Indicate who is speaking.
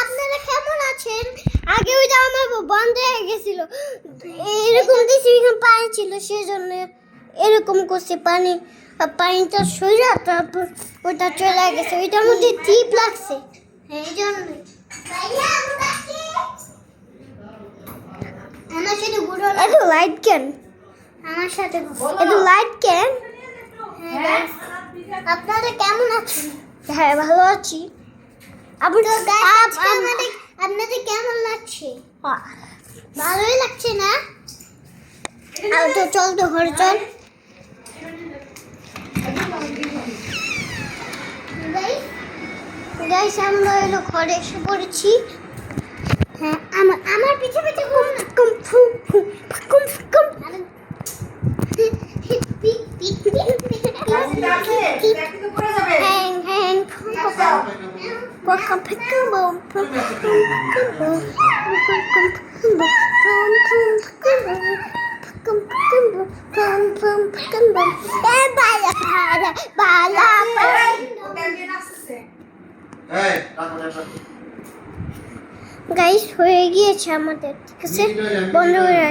Speaker 1: আপনারা কেমন আছেন? আগে ওইটা আমার বন্ধ হয়ে গেছিল, এরকম দিছি পানি ছিল সেজন্য এরকম করছে। পানিটা সইরা তারপর ওটা চলে গেছে, ওইটার মধ্যে টিপ লাগছে এই জন্য। আমার সাথে এত লাইট কেন? আমার সাথে এত লাইট কেন? আপনারা কেমন আছেন? হ্যাঁ ভালো আছি। আপনাদের কেমন লাগছে? ভালোই লাগছে না? তো চল তো ঘরে চল। গাইস আমরা এলো ঘরে এসে পড়েছি। হ্যাঁ আমার পিছে পিছে গাইস হয়ে গিয়েছে আমাদের, ঠিক আছে বন্ধ করে